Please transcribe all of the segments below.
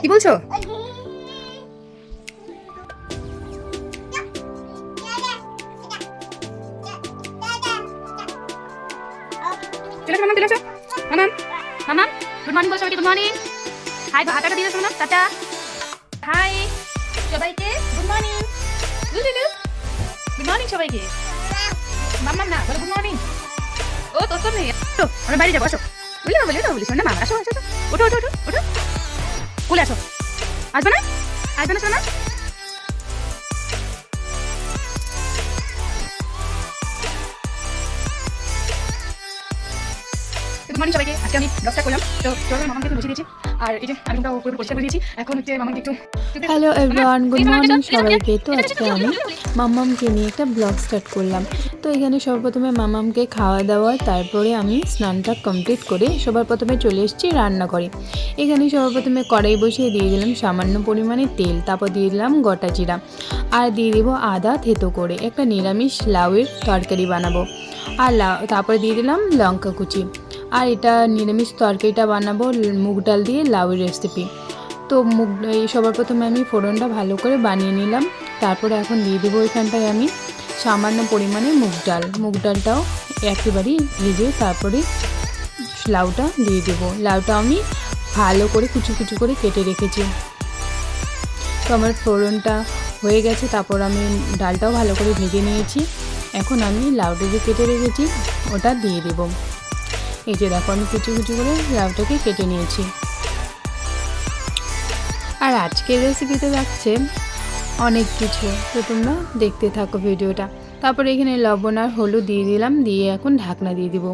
কি বলছো? চলে আসো মামাম, চলে আসো মামাম। মামাম গুড মর্নিং বল সবাইকে, গুড মর্নিং। হাই হাতাটা দিয়ে আসো মামাম, টাটা। হাই সবাইকে, গুড মর্নিং। গুড মর্নিং সবাইকে। মামাম না বলো গুড মর্নিং। ও তোর তো নেই, আমরা বাইরে যাবো, আসো। বলি না বলি শোন না মামা, আসো আসো আসো। ওঠো ওঠো ওঠো ওঠো, কোলে আসো। আসবে না, আসবে না শোনা। গুড মর্নিং সবাইকে। আজকে আমি ব্লগটা করলাম, তো চলো মামাকে একটু বসিয়ে দিয়েছি। আর এই যে আমি রুমটা পুরো পরিষ্কার করে দিয়েছি। এখন হচ্ছে মামাকে একটু হ্যালো এভরিওয়ান, গুড মর্নিং সবাইকে। তো আজকে আমি মাম্মামকে নিয়ে একটা ব্লগ স্টার্ট করলাম। তো এখানে সর্বপ্রথমে মাম্মামকে খাওয়া দাওয়া, তারপরে আমি স্নানটা কমপ্লিট করে সবার প্রথমে চলে এসেছি রান্না করে। এখানে সর্বপ্রথমে কড়াই বসিয়ে দিয়ে দিলাম সামান্য পরিমাণে তেল, তারপর দিয়ে দিলাম গোটা জিরা, আর দিয়ে দেবো আদা থেতো করে। একটা নিরামিষ লাউয়ের তরকারি বানাবো। আর তারপরে দিয়ে দিলাম লঙ্কা কুচি। আর এটা নিরামিষ তরকারিটা বানাবো মুগ ডাল দিয়ে লাউয়ের রেসিপি। তো এই সবার প্রথমে আমি ফোড়নটা ভালো করে বানিয়ে নিলাম। তারপরে এখন দিয়ে দেবো এখানটায় আমি সামান্য পরিমাণে মুগ ডালটাও একেবারেই ভেজে তারপরে লাউটা দিয়ে দেবো। লাউটা আমি ভালো করে কুচি কুচি করে কেটে রেখেছি। তো আমার ফোড়নটা হয়ে গেছে, তারপর আমি ডালটাও ভালো করে ভেজে নিয়েছি। এখন আমি লাউটা যে কেটে রেখেছি ওটা দিয়ে দেবো। এই যে দেখো আমি কুচি কুচি করে লাউটাকে কেটে নিয়েছি। আর আজকের রেসিপিতে লাগছে অনেক কিছু, তো তোমরা দেখতে থাকো ভিডিওটা। তারপরে এখানে লবণ আর হলুদ দিয়ে দিলাম, দিয়ে এখন ঢাকনা দিয়ে দিব।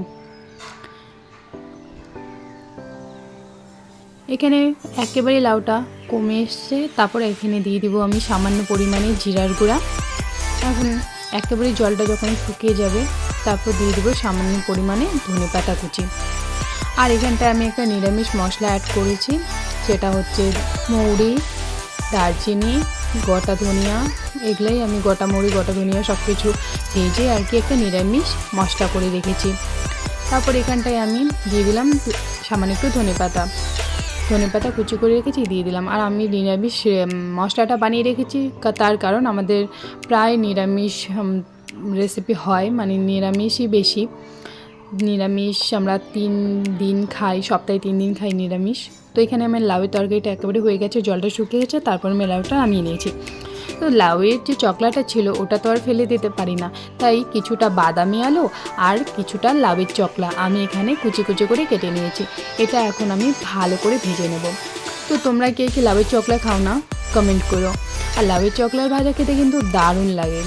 এখানে একেবারে লাউটা কমে এসছে। তারপরে এখানে দিয়ে দিব আমি সামান্য পরিমাণে জিরার গুঁড়া। এখন একেবারে জলটা যখন শুকিয়ে যাবে তারপর দিয়ে দেবো সামান্য পরিমাণে ধনেপাতা কুচি। আর এখানটায় আমি একটা নিরামিষ মশলা অ্যাড করেছি, সেটা হচ্ছে মৌরি, দারচিনি, গোটা ধনিয়া। এগুলাই আমি গোটা মৌরি গোটা ধনিয়া সব কিছু ভেজে আর কি একটা নিরামিষ মশলা করে রেখেছি। তারপর এখানটায় আমি দিয়ে দিলাম সামান্য একটু ধনেপাতা কুচি করে রেখেছি দিয়ে দিলাম। আর আমি নিরামিষ মশলাটা বানিয়ে রেখেছি তার কারণ আমাদের প্রায় নিরামিষ রেসিপি হয়, মানে নিরামিষই বেশি। নিরামিষ আমরা 3 দিন খাই, সপ্তাহে 3 দিন খাই নিরামিষ। তো এখানে আমার লাউয়ের তরকারিটা একেবারে হয়ে গেছে, জলটা শুকিয়ে গেছে। তারপর আমি লাউটা নামিয়ে নিয়েছি। তো লাউয়ের যে চকলাটা ছিল ওটা তো আর ফেলে দিতে পারি না, তাই কিছুটা বাদামি আলু আর কিছুটা লাউয়ের চকলা আমি এখানে কুচি কুচি করে কেটে নিয়েছি। এটা এখন আমি ভালো করে ভেজে নেব। তো তোমরা কে কি লাউয়ের চকলা খাও না কমেন্ট করো। আর লাউয়ের চকলার ভাজা খেতে কিন্তু দারুণ লাগে।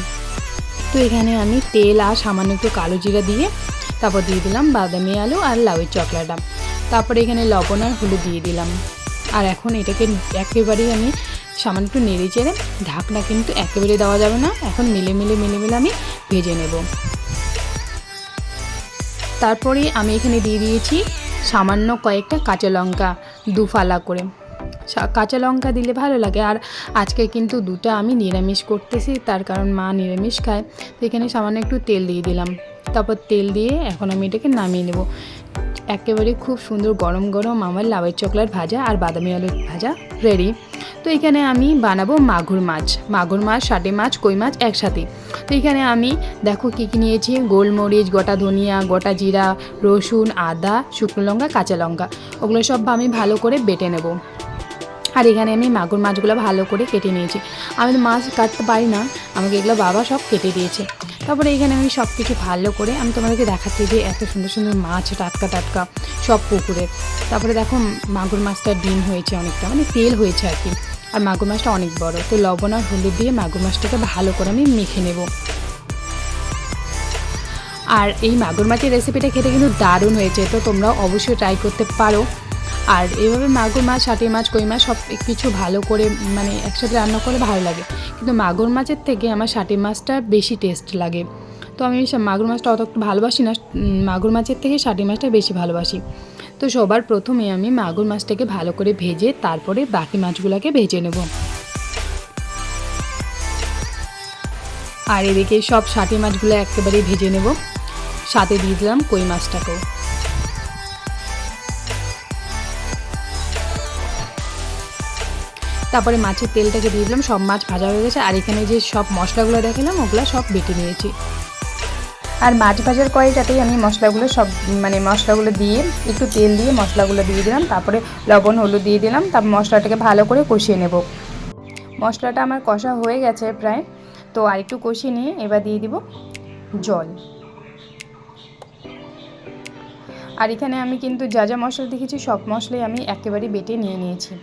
তো এখানে আমি তেল আর সামান্য একটু কালো জিরা দিয়ে তারপর দিয়ে দিলাম বাদামি আলু আর লাউয়ের চকলাটা। তারপরে এখানে লবণ আর হলুদ দিয়ে দিলাম। আর এখন এটাকে একেবারেই আমি সামান্য একটু নেড়ে চেড়ে, ঢাকনা কিন্তু একেবারে দেওয়া যাবে না, এখন মিলে আমি ভেজে নেব। তারপরে আমি এখানে দিয়ে দিয়েছি সামান্য কয়েকটা কাঁচা লঙ্কা, 2 ফালা করে। কাঁচা লঙ্কা দিলে ভালো লাগে। আর আজকে কিন্তু দুটো আমি নিরামিষ করতেছি, তার কারণ মা নিরামিষ খায়। তো এখানে সামান্য একটু তেল দিয়ে দিলাম। তারপর তেল দিয়ে এখন আমি এটাকে নামিয়ে নেব। একেবারে খুব সুন্দর গরম গরম আমার লাউয়ের চকলার ভাজা আর বাদামি আলুর ভাজা রেডি। তো এখানে আমি বানাবো মাগুর মাছ, সাটে মাছ, কই মাছ একসাথে। তো এখানে আমি দেখো কী কী নিয়েছি, গোলমরিচ, গোটা ধনিয়া, গোটা জিরা, রসুন, আদা, শুকনো লঙ্কা, কাঁচা লঙ্কা, ওগুলো সব আমি ভালো করে বেটে নেব। আর এখানে আমি মাগুর মাছগুলো ভালো করে কেটে নিয়েছি। আমি তো মাছ কাটতে পারি না, আমাকে এগুলো বাবা সব কেটে দিয়েছে। তারপরে এখানে আমি সব কিছু ভালো করে আমি তোমাদেরকে দেখাচ্ছি যে এত সুন্দর সুন্দর মাছ টাটকা সব পুকুরের। তারপরে দেখো মাগুর মাছটা ডিম হয়েছে অনেকটা, মানে তেল হয়েছে আর কি। আর মাগুর মাছটা অনেক বড়। তো লবণ আর হলুদ দিয়ে মাগুর মাছটাকে ভালো করে আমি মেখে নেব। আর এই মাগুর মাছের রেসিপিটা খেতে কিন্তু দারুণ হয়েছে, তো তোমরাও অবশ্যই ট্রাই করতে পারো। আর এইভাবে মাগুর মাছ, সাটে মাছ, কই মাছ সব কিছু ভালো করে মানে একসাথে রান্না করলে ভালো লাগে, কিন্তু মাগুর মাছের থেকে আমার সাটে মাছটা বেশি টেস্ট লাগে। তো আমি মাগুর মাছটা অত ভালোবাসি না, মাগুর মাছের থেকে সাটে মাছটা বেশি ভালোবাসি। তো সবার প্রথমে আমি মাগুর মাছটাকে ভালো করে ভেজে তারপরে বাকি মাছগুলোকে ভেজে নেব। আর এদিকে সব সাটে মাছগুলো একেবারে ভেজে নেব, সাথে দিয়ে দিলাম কই মাছটাকেও। তারপরে মাছের তেলটাকে দিয়ে দিলাম, সব মাছ ভাজা হয়ে গেছে। আর এখানে যে সব মশলাগুলো দেখালাম ওগুলো সব বেটে নিয়েছি। আর মাছ ভাজার কড়াইটাতেই আমি মশলাগুলো সব মশলাগুলো দিয়ে একটু তেল দিয়ে মশলাগুলো দিয়ে দিলাম, তারপরে লবণ হলুদ দিয়ে দিলাম, তারপর মশলাটাকে ভালো করে কষিয়ে নেব। মশলাটা আমার কষা হয়ে গেছে প্রায়, তো আর একটু কষিয়ে নিয়ে এবার দিয়ে দিব জল। আর এখানে আমি কিন্তু যা যা মশলা দেখেছি সব মশলাই আমি একেবারে বেটে নিয়ে নিয়েছি।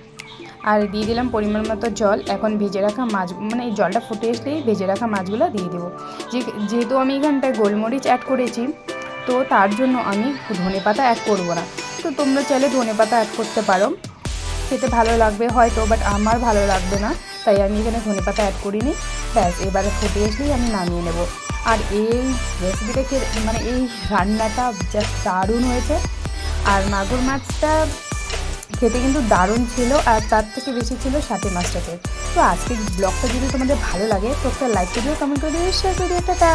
আর দিয়ে দিলাম পরিমাণ মতো জল। এখন ভেজে রাখা মাছ এই জলটা ফুটে আসলেই ভেজে রাখা মাছগুলো দিয়ে দেবো। যেহেতু আমি এখানটায় গোলমরিচ অ্যাড করেছি, তো তার জন্য আমি ধনেপাতা অ্যাড করব না। তো তোমরা চাইলে ধনেপাতা অ্যাড করতে পারো, খেতে ভালো লাগবে হয়তো, বাট আমার ভালো লাগবে না, তাই আমি এখানে ধনেপাতা অ্যাড করিনি। ব্যাস এবারে ফুটে আসলেই আমি নামিয়ে নেব। আর এই রেসিপিটা এই রান্নাটা জাস্ট দারুণ হয়েছে। আর মাগুর মাছটা খেতে কিন্তু দারুণ ছিল, আর তার থেকে বেশি ছিল সাথে মাছটাতে। তো আজকের ব্লগটা যদি তোমাদের ভালো লাগে তো একটা লাইক করে দিও, কমেন্ট করে দিও, শেয়ার করে দিও। টাটা।